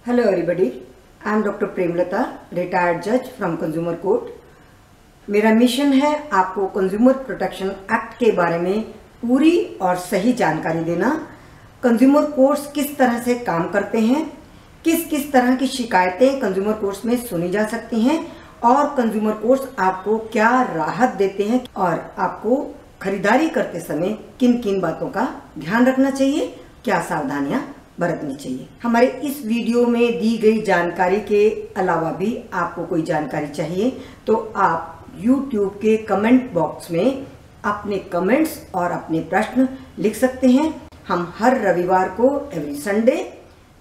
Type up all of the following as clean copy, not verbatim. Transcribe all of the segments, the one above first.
Hello everybody, I am Dr. Premlata, retired judge from Consumer Court. मेरा mission है आपको consumer protection act के बारे में पूरी और सही जानकारी देना। कंज्यूमर कोर्ट्स किस तरह से काम करते हैं, किस किस तरह की शिकायतें कंज्यूमर कोर्ट्स में सुनी जा सकती हैं और कंज्यूमर कोर्ट्स आपको क्या राहत देते हैं और आपको खरीदारी करते समय किन किन बातों का ध्यान रखना चाहिए, क्या सावधानियां बरतनी चाहिए। हमारे इस वीडियो में दी गई जानकारी के अलावा भी आपको कोई जानकारी चाहिए तो आप YouTube के कमेंट बॉक्स में अपने कमेंट्स और अपने प्रश्न लिख सकते हैं। हम हर रविवार को एवरी संडे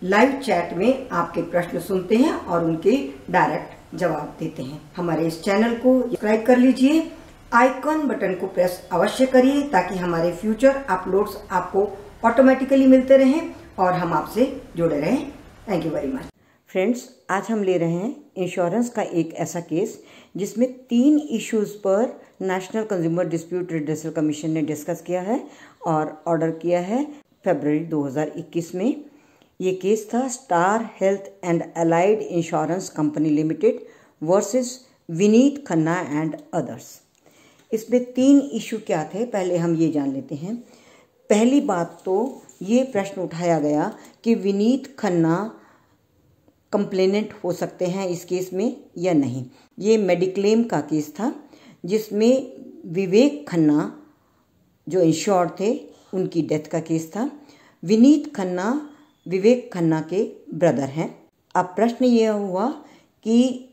लाइव चैट में आपके प्रश्न सुनते हैं और उनके डायरेक्ट जवाब देते हैं। हमारे इस चैनल को सब्सक्राइब कर लीजिए, आइकन बटन को प्रेस अवश्य करिए ताकि हमारे फ्यूचर अपलोड्स आपको ऑटोमेटिकली मिलते रहें और हम आपसे जुड़े रहें। Thank you very much. Friends, आज हम ले रहे हैं इंश्योरेंस का एक ऐसा केस जिसमें 3 इश्यूज पर national consumer dispute redressal commission ने डिस्कस किया है और ऑर्डर किया है फरवरी 2021 में। ये केस था star health and allied insurance company limited versus Vineet Khanna and others. इसमें 3 इशू क्या थे, पहले हम ये जान लेते हैं। पहली बात तो ये प्रश्न उठाया गया कि विनीत खन्ना कंप्लेनेंट हो सकते हैं इस केस में या नहीं। ये मेडिक्लेम का केस था जिसमें विवेक खन्ना जो इंश्योर्ड थे उनकी डेथ का केस था। विनीत खन्ना विवेक खन्ना के ब्रदर हैं। अब प्रश्न ये हुआ कि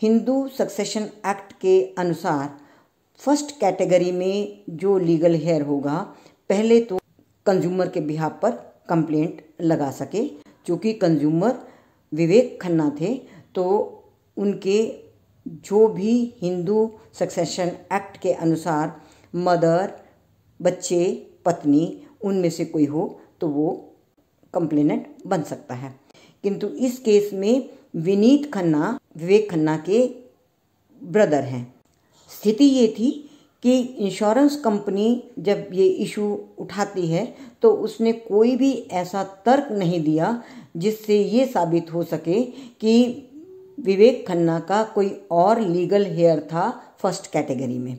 हिंदू सक्सेशन एक्ट के अनुसार फर्स्ट कैटेगरी में जो लीगल हेयर होगा पहले तो कंज्यूमर के बिहाफ पर कंप्लेंट लगा सके। चूँकि कंज्यूमर विवेक खन्ना थे तो उनके जो भी हिंदू सक्सेशन एक्ट के अनुसार मदर, बच्चे, पत्नी उनमें से कोई हो तो वो कंप्लेनेंट बन सकता है। किंतु इस केस में विनीत खन्ना विवेक खन्ना के ब्रदर हैं। स्थिति ये थी कि इंश्योरेंस कंपनी जब ये इशू उठाती है तो उसने कोई भी ऐसा तर्क नहीं दिया जिससे ये साबित हो सके कि विवेक खन्ना का कोई और लीगल हेयर था फर्स्ट कैटेगरी में।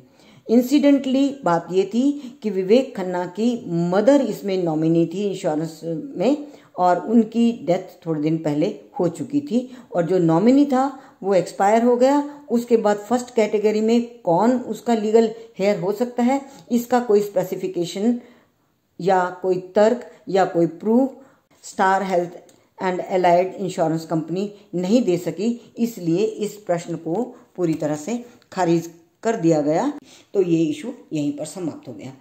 इंसिडेंटली बात ये थी कि विवेक खन्ना की मदर इसमें नॉमिनी थी इंश्योरेंस में और उनकी डेथ थोड़े दिन पहले हो चुकी थी और जो नॉमिनी था वो एक्सपायर हो गया। उसके बाद फर्स्ट कैटेगरी में कौन उसका लीगल हेयर हो सकता है इसका कोई स्पेसिफिकेशन या कोई तर्क या कोई proof star health and allied insurance company नहीं दे सकी, इसलिए इस प्रश्न को पूरी तरह से खारिज कर दिया गया। तो ये इशू यहीं पर समाप्त हो गया।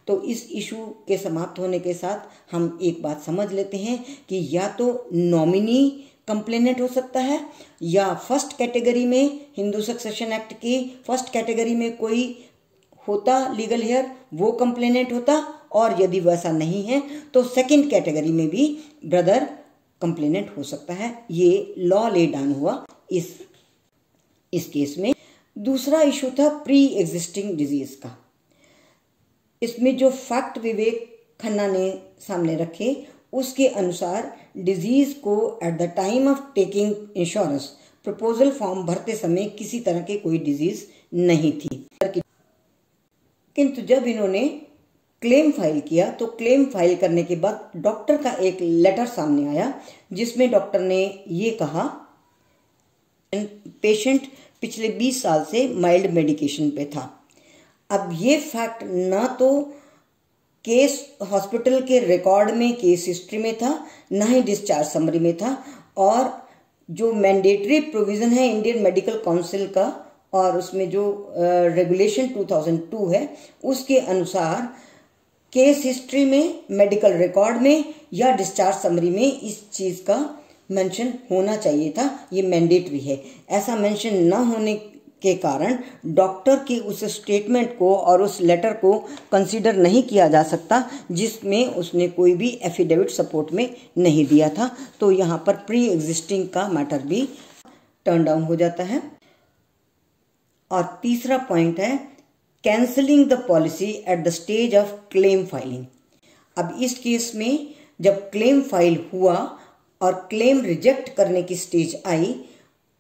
तो इस इशू के समाप्त होने के साथ हम एक बात समझ लेते हैं कि या तो नॉमिनी कंप्लेनेंट हो सकता है या फर्स्ट कैटेगरी में हिंदू सक्सेशन एक्ट की फर्स्ट कैटेगरी में कोई होता लीगल हेयर वो कंप्लेनेंट होता, और यदि वैसा नहीं है तो सेकंड कैटेगरी में भी ब्रदर कंप्लेनेंट हो सकता है। ये लॉ ले डाउन हुआ इस केस में। दूसरा इशू था प्री एग्जिस्टिंग डिजीज का। इसमें जो फैक्ट विवेक खन्ना ने सामने रखे उसके अनुसार डिजीज को at the time of taking insurance proposal form भरते समय किसी तरह की कोई डिजीज नहीं थी। किंतु जब इन्होंने क्लेम फाइल किया तो क्लेम फाइल करने के बाद डॉक्टर का एक लेटर सामने आया जिसमें डॉक्टर ने ये कहा पेशेंट पिछले 20 साल से माइल्ड मेडिकेशन पे था। अब ये फैक्ट ना तो केस हॉस्पिटल के रिकॉर्ड में केस हिस्ट्री में था, ना ही डिस्चार्ज समरी में था, और जो मैंडेटरी प्रोविजन है इंडियन मेडिकल काउंसिल का और उसमें जो रेगुलेशन 2002 है उसके अनुसार केस हिस्ट्री में, मेडिकल रिकॉर्ड में या डिस्चार्ज समरी में इस चीज का मेंशन होना चाहिए था। ये मैंडेटरी है। ऐसा मेंशन ना होने के कारण डॉक्टर की उस स्टेटमेंट को और उस लेटर को कंसीडर नहीं किया जा सकता जिसमें उसने कोई भी एफिडेविट सपोर्ट में नहीं दिया था। तो यहाँ पर प्री एग्जिस्टिंग का मैटर भी टर्न डाउन हो जाता है। और तीसरा पॉइंट है cancelling the policy at the stage of claim filing. अब इस केस में जब क्लेम फाइल हुआ और क्लेम रिजेक्ट करने की स्टेज आई,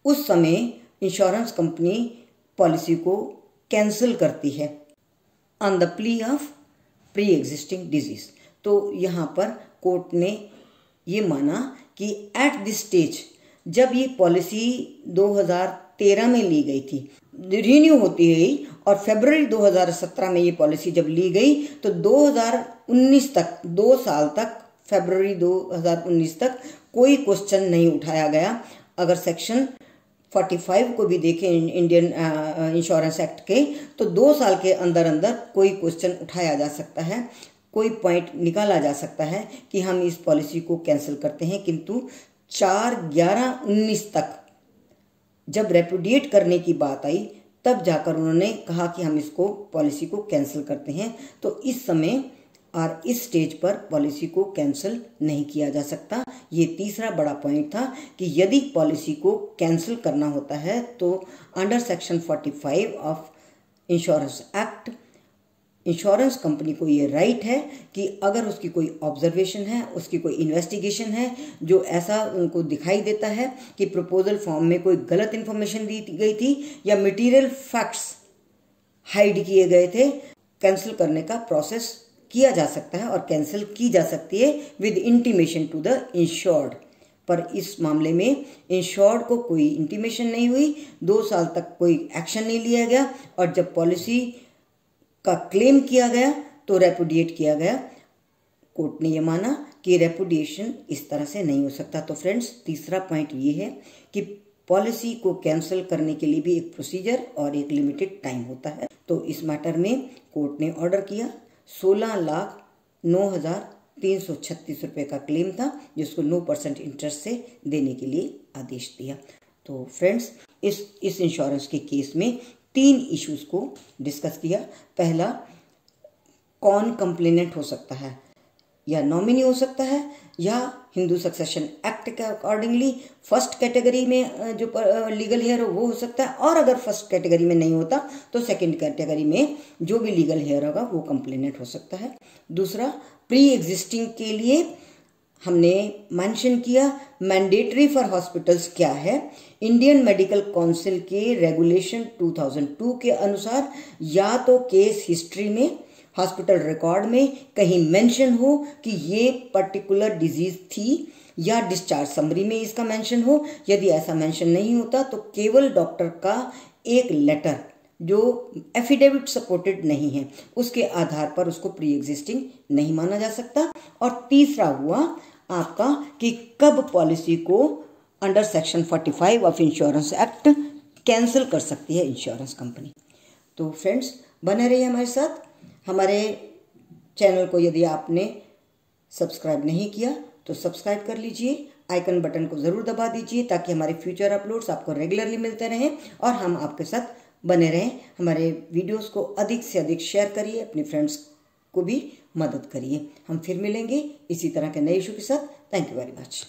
उस समय इंश्योरेंस कंपनी पॉलिसी को कैंसिल करती है on the plea of pre existing disease. तो यहाँ पर कोर्ट ने ये माना कि एट दिस स्टेज, जब ये पॉलिसी 2013 में ली गई थी, रिन्यू होती गई, और फरवरी 2017 में ये पॉलिसी जब ली गई तो 2019 तक, 2 साल तक, फरवरी 2019 तक कोई क्वेश्चन नहीं उठाया गया। अगर सेक्शन 45 को भी देखें इंडियन इंश्योरेंस एक्ट के, तो 2 साल के अंदर अंदर कोई क्वेश्चन उठाया जा सकता है, कोई पॉइंट निकाला जा सकता है कि हम इस पॉलिसी को कैंसिल करते हैं। किंतु 4/11/19 तक जब रेपुडिएट करने की बात आई, तब जाकर उन्होंने कहा कि हम इसको पॉलिसी को कैंसिल करते हैं। तो इस समय और इस स्टेज पर पॉलिसी को कैंसिल नहीं किया जा सकता। ये तीसरा बड़ा पॉइंट था कि यदि पॉलिसी को कैंसिल करना होता है तो under section 45 of insurance act insurance company को ये राइट है कि अगर उसकी कोई ऑब्जर्वेशन है, उसकी कोई इन्वेस्टिगेशन है, जो ऐसा उनको दिखाई देता है कि प्रपोजल फॉर्म में कोई गलत इन्फॉर्मेशन दी गई थी या मटेरियल फैक्ट्स हाइड किए गए थे, कैंसिल करने का प्रोसेस किया जा सकता है और कैंसिल की जा सकती है with intimation to the insured. पर इस मामले में इंश्योर्ड को कोई इंटीमेशन नहीं हुई, 2 साल तक कोई एक्शन नहीं लिया गया, और जब पॉलिसी का क्लेम किया गया तो रेपुडिएट किया गया। कोर्ट ने यह माना कि रेपुडिएशन इस तरह से नहीं हो सकता। तो फ्रेंड्स, तीसरा पॉइंट ये है कि पॉलिसी को कैंसिल करने के लिए भी एक प्रोसीजर और एक लिमिटेड टाइम होता है। तो इस मैटर में कोर्ट ने ऑर्डर किया, 16,09,336 रुपये का क्लेम था, जिसको 9% इंटरेस्ट से देने के लिए आदेश दिया। तो फ्रेंड्स, इस इंश्योरेंस के केस में 3 इश्यूज को डिस्कस किया। पहला, कौन कंप्लेनेंट हो सकता है, या नॉमिनी हो सकता है, या हिंदू सक्सेशन एक्ट के अकॉर्डिंगली फर्स्ट कैटेगरी में जो लीगल हेयर हो वो हो सकता है, और अगर फर्स्ट कैटेगरी में नहीं होता तो सेकंड कैटेगरी में जो भी लीगल हेयर होगा वो कंप्लेनेंट हो सकता है। दूसरा, प्री एग्जिस्टिंग के लिए हमने मेंशन किया मैंडेटरी फॉर हॉस्पिटल्स क्या है। इंडियन मेडिकल काउंसिल के रेगुलेशन 2002 के अनुसार या तो केस हिस्ट्री में, हॉस्पिटल रिकॉर्ड में कहीं मेंशन हो कि ये पर्टिकुलर डिजीज थी, या डिस्चार्ज समरी में इसका मेंशन हो। यदि ऐसा मेंशन नहीं होता तो केवल डॉक्टर का एक लेटर जो एफिडेविट सपोर्टेड नहीं है, उसके आधार पर उसको प्री एग्जिस्टिंग नहीं माना जा सकता। और तीसरा हुआ आपका कि कब पॉलिसी को under section 45 of insurance act cancel कर सकती है इंश्योरेंस कंपनी। तो फ्रेंड्स, बने रहिए हमारे साथ। हमारे चैनल को यदि आपने सब्सक्राइब नहीं किया तो सब्सक्राइब कर लीजिए, आइकन बटन को ज़रूर दबा दीजिए ताकि हमारे फ्यूचर अपलोड्स आपको रेगुलरली मिलते रहें और हम आपके साथ बने रहें। हमारे वीडियोस को अधिक से अधिक शेयर करिए, अपने फ्रेंड्स को भी मदद करिए। हम फिर मिलेंगे इसी तरह के नए इशू के साथ। Thank you very much.